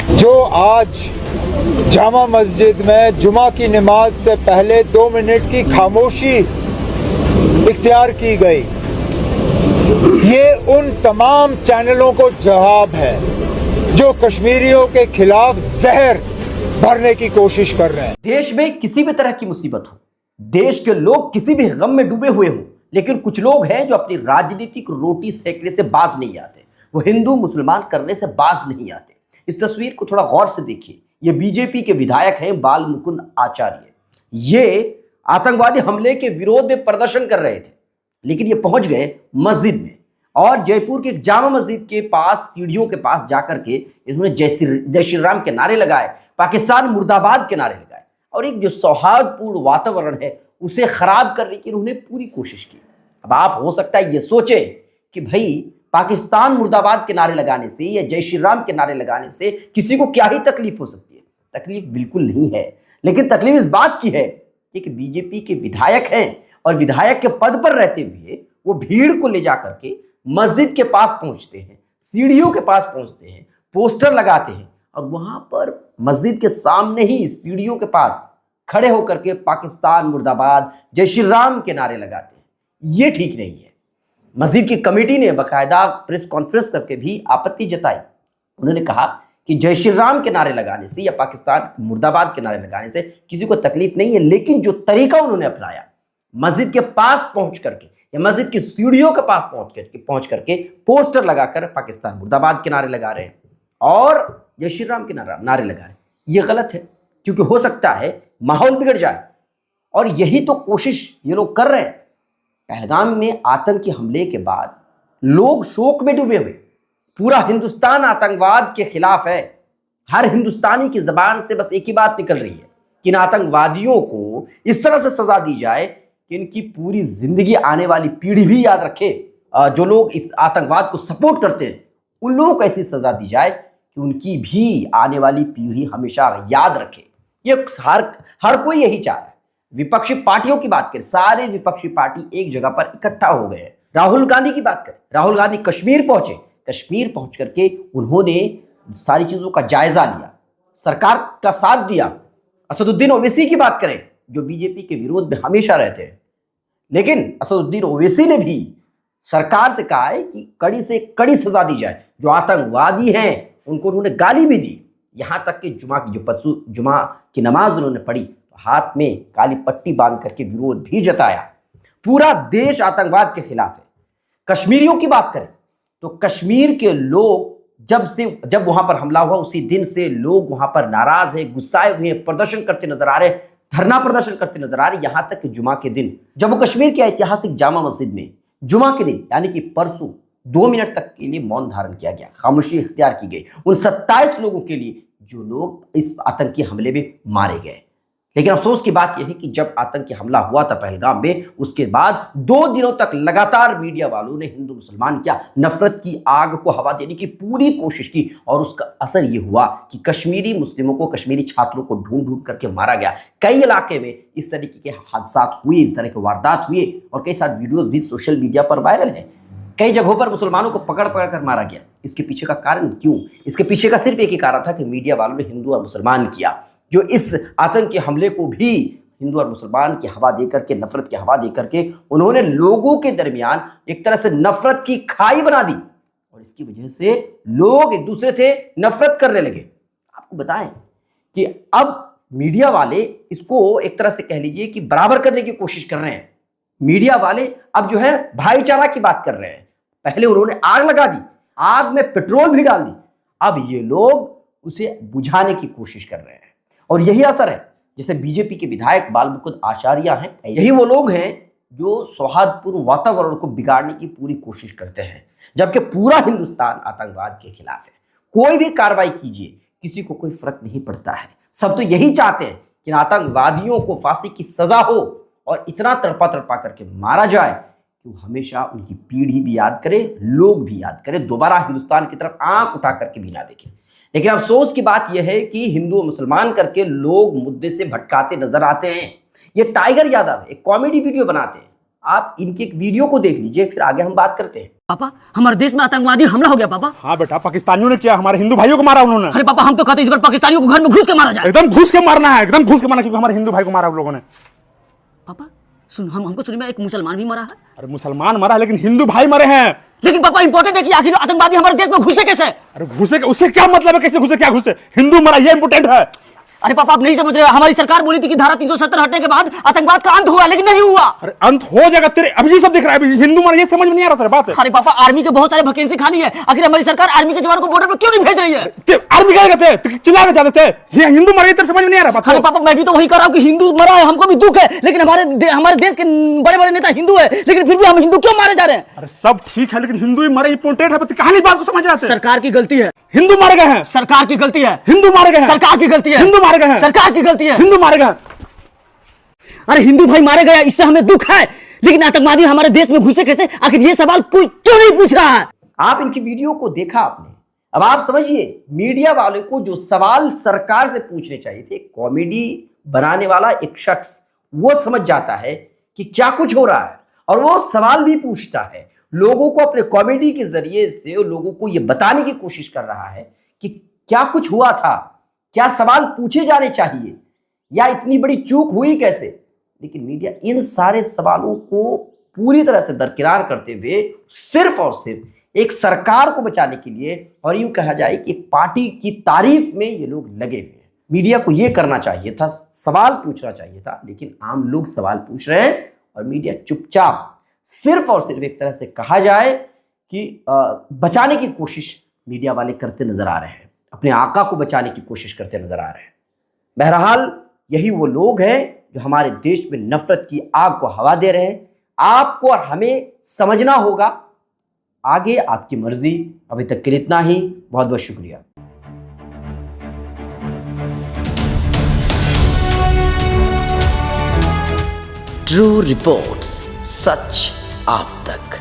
जो आज जामा मस्जिद में जुमा की नमाज से पहले 2 मिनट की खामोशी इख्तियार की गई, ये उन तमाम चैनलों को जवाब है जो कश्मीरियों के खिलाफ जहर भरने की कोशिश कर रहे हैं। देश में किसी भी तरह की मुसीबत हो, देश के लोग किसी भी गम में डूबे हुए हों, लेकिन कुछ लोग हैं जो अपनी राजनीतिक रोटी सेकने से बाज नहीं आते। वो हिंदू मुसलमान करने से बाज नहीं आते। इस तस्वीर को थोड़ा गौर से देखिए। ये बीजेपी के विधायक हैं बाल मुकुंद आचार्य। ये आतंकवादी हमले के विरोध में प्रदर्शन कर रहे थे, लेकिन ये पहुंच गए मस्जिद में और जयपुर के जामा मस्जिद के पास सीढ़ियों के पास जाकर के इन्होंने जय श्री राम के नारे लगाए, पाकिस्तान मुर्दाबाद के नारे लगाए और एक जो सौहार्दपूर्ण वातावरण है उसे खराब करने की उन्होंने पूरी कोशिश की। अब आप हो सकता है ये सोचे कि भाई पाकिस्तान मुर्दाबाद के नारे लगाने से या जय श्री राम के नारे लगाने से किसी को क्या ही तकलीफ हो सकती है। तकलीफ बिल्कुल नहीं है, लेकिन तकलीफ इस बात की है कि बीजेपी के विधायक हैं और विधायक के पद पर रहते हुए वो भीड़ को ले जाकर के मस्जिद के पास पहुंचते हैं, सीढ़ियों के पास पहुंचते हैं, पोस्टर लगाते हैं और वहां पर मस्जिद के सामने ही सीढ़ियों के पास खड़े होकर के पाकिस्तान मुर्दाबाद जय श्री राम के नारे लगाते हैं। ये ठीक नहीं है। मस्जिद की कमेटी ने बाकायदा प्रेस कॉन्फ्रेंस करके भी आपत्ति जताई। उन्होंने कहा कि जय श्री राम के नारे लगाने से या पाकिस्तान मुर्दाबाद के नारे लगाने से किसी को तकलीफ नहीं है, लेकिन जो तरीका उन्होंने अपनाया मस्जिद के पास पहुंच करके या मस्जिद की सीढ़ियों के पास पहुंच करके पोस्टर लगाकर पाकिस्तान मुर्दाबाद के नारे लगा रहे हैं और जय श्री राम के नारे लगा रहे हैं, ये गलत है। क्योंकि हो सकता है माहौल बिगड़ जाए और यही तो कोशिश ये लोग कर रहे हैं। पहलगाम में आतंकी हमले के बाद लोग शोक में डूबे हुए, पूरा हिंदुस्तान आतंकवाद के खिलाफ है। हर हिंदुस्तानी की जबान से बस एक ही बात निकल रही है कि इन आतंकवादियों को इस तरह से सजा दी जाए कि इनकी पूरी जिंदगी आने वाली पीढ़ी भी याद रखे। जो लोग इस आतंकवाद को सपोर्ट करते हैं उन लोगों को ऐसी सजा दी जाए कि उनकी भी आने वाली पीढ़ी हमेशा याद रखे। ये हर कोई यही चाह रहा है। विपक्षी पार्टियों की बात करें, सारे विपक्षी पार्टी एक जगह पर इकट्ठा हो गए हैं। राहुल गांधी की बात करें, राहुल गांधी कश्मीर पहुंचे, कश्मीर पहुंच करके उन्होंने सारी चीजों का जायजा लिया, सरकार का साथ दिया। असदुद्दीन ओवैसी की बात करें जो बीजेपी के विरोध में हमेशा रहते हैं, लेकिन असदुद्दीन ओवैसी ने भी सरकार से कहा है कि कड़ी से कड़ी सजा दी जाए। जो आतंकवादी हैं उनको उन्होंने गाली भी दी। यहां तक कि जुमा की नमाज उन्होंने पढ़ी तो हाथ में काली पट्टी बांध करके विरोध भी जताया। पूरा देश आतंकवाद के खिलाफ है। कश्मीरियों की बात करें तो कश्मीर के लोग जब वहां पर हमला हुआ उसी दिन से लोग वहां पर नाराज हैं, गुस्साए हुए हैं, प्रदर्शन करते नजर आ रहे हैं, धरना प्रदर्शन करते नजर आ रहे। यहां तक कि जुमा के दिन जम्मू कश्मीर के ऐतिहासिक जामा मस्जिद में जुमा के दिन यानी कि परसों 2 मिनट तक के लिए मौन धारण किया गया, खामोशी इख्तियार की गई उन 27 लोगों के लिए जो लोग इस आतंकी हमले में मारे गए। लेकिन अफसोस की बात यह है कि जब आतंकी हमला हुआ था पहलगाम में, उसके बाद 2 दिनों तक लगातार मीडिया वालों ने हिंदू मुसलमान क्या नफरत की आग को हवा देने की पूरी कोशिश की और उसका असर यह हुआ कि कश्मीरी मुस्लिमों को, कश्मीरी छात्रों को ढूंढ ढूंढ करके मारा गया। कई इलाके में इस तरीके के हादसात हुए, इस तरह के वारदात हुए और कई सारे वीडियोज भी सोशल मीडिया पर वायरल है। कई जगहों पर मुसलमानों को पकड़ कर मारा गया। इसके पीछे का कारण क्यों? इसके पीछे का सिर्फ एक ही कारण था कि मीडिया वालों ने हिंदू और मुसलमान किया, जो इस आतंकी हमले को भी हिंदू और मुसलमान की हवा देकर के, नफरत की हवा देकर के उन्होंने लोगों के दरमियान एक तरह से नफरत की खाई बना दी और इसकी वजह से लोग एक दूसरे से नफरत करने लगे। आपको बताएं कि अब मीडिया वाले इसको एक तरह से कह लीजिए कि बराबर करने की कोशिश कर रहे हैं। मीडिया वाले अब जो है भाईचारा की बात कर रहे हैं। पहले उन्होंने आग लगा दी, आग में पेट्रोल भी डाल दी, अब ये लोग उसे बुझाने की कोशिश कर रहे हैं और यही असर है। जैसे बीजेपी के विधायक बाल मुकुंद आचार्य हैं, यही वो लोग हैं जो सौहार्दपूर्ण वातावरण को बिगाड़ने की पूरी कोशिश करते हैं, जबकि पूरा हिंदुस्तान आतंकवाद के खिलाफ है। कोई भी कार्रवाई कीजिए, किसी को कोई फर्क नहीं पड़ता है। सब तो यही चाहते हैं कि आतंकवादियों को फांसी की सजा हो और इतना तड़पा तड़पा करके मारा जाए कि वो हमेशा उनकी पीढ़ी भी याद करे, लोग भी याद करें, दोबारा हिंदुस्तान की तरफ आंख उठा करके भी ना देखें। लेकिन अफसोस की बात यह है कि हिंदू और मुसलमान करके लोग मुद्दे से भटकाते नजर आते हैं। ये टाइगर यादव एक कॉमेडी वीडियो बनाते हैं, आप इनके एक वीडियो को देख लीजिए, फिर आगे हम बात करते हैं। पापा हमारे देश में आतंकवादी हमला हो गया पापा। हाँ बेटा, पाकिस्तानियों ने किया, हमारे हिंदू भाइयों को मारा उन्होंने। अरे पापा हम तो कहते हैं इस बार पाकिस्तानियों को घर में घुस के मारा जाए। एकदम घुस के मारना है, एकदम घुस के मारना, क्योंकि हमारे हिंदू भाई को मारा उन लोगों ने। पापा सुन, हमको सुनी में एक मुसलमान भी मरा है। अरे मुसलमान मरा है, लेकिन हिंदू भाई मरे हैं। लेकिन पापा इंपॉर्टेंट है कि आखिर आतंकवादी हमारे देश में घुसे कैसे? अरे घुसे, उससे क्या मतलब है, कैसे घुसे, क्या घुसे? हिंदू मरा, ये इंपोर्टेंट है। अरे पापा आप नहीं समझ रहे, हमारी सरकार बोली थी कि धारा 370 हटने के बाद आतंकवाद का अंत हुआ, लेकिन नहीं हुआ। अरे अंत हो जाएगा तेरे, अभी ये सब दिख रहा है, अभी हिंदू मरा, ये समझ में नहीं आ रहा तेरे बात है। अरे पापा आर्मी के बहुत सारे वैकेंसी खाली है, आखिर हमारी सरकार आर्मी के जवान को बॉर्डर पर क्यों नहीं भेज रही है? आर्मी क्या कहते, चिल्ला के जाते थे, ये हिंदू मरा, ये तेरे समझ में नहीं आ रहा बात। अरे पापा मैं भी तो वही कर रहा हूँ कि हिंदू मरा है, हमको भी दुख है, लेकिन हमारे देश के बड़े बड़े नेता हिंदू है, लेकिन फिर भी हम हिंदू क्यों मारे जा रहे हैं? अरे सब ठीक है, लेकिन हिंदू ही मरे इंपोर्टेंट है, कहानी बात को समझ आते। सरकार की गलती है, हिंदू मारे गए हैं, सरकार की गलती है, हिंदू मारे गए हैं, सरकार की गलती है, हिंदू मारे गए हैं, सरकार की गलती है, हिंदू मारे गए। अरे हिंदू भाई मारे गए, इससे हमें दुख है, लेकिन आतंकवादी हमारे देश में घुसे कैसे? आखिर ये सवाल कोई क्यों नहीं पूछ रहा है? आप इनकी वीडियो को देखा आपने, अब आप समझिए मीडिया वाले को जो सवाल सरकार से पूछने चाहिए थे, कॉमेडी बनाने वाला एक शख्स वो समझ जाता है कि क्या कुछ हो रहा है, और वो सवाल भी पूछता है, लोगों को अपने कॉमेडी के जरिए से लोगों को यह बताने की कोशिश कर रहा है कि क्या कुछ हुआ था, क्या सवाल पूछे जाने चाहिए, या इतनी बड़ी चूक हुई कैसे। लेकिन मीडिया इन सारे सवालों को पूरी तरह से दरकिनार करते हुए सिर्फ और सिर्फ एक सरकार को बचाने के लिए, और यूं कहा जाए कि पार्टी की तारीफ में ये लोग लगे हुए हैं। मीडिया को ये करना चाहिए था, सवाल पूछना चाहिए था, लेकिन आम लोग सवाल पूछ रहे हैं और मीडिया चुपचाप सिर्फ और सिर्फ एक तरह से कहा जाए कि बचाने की कोशिश मीडिया वाले करते नजर आ रहे हैं, अपने आका को बचाने की कोशिश करते नजर आ रहे हैं। बहरहाल यही वो लोग हैं जो हमारे देश में नफरत की आग को हवा दे रहे हैं। आपको और हमें समझना होगा, आगे आपकी मर्जी। अभी तक के लिए इतना ही, बहुत बहुत शुक्रिया। ट्रू रिपोर्ट्स, सच आप तक।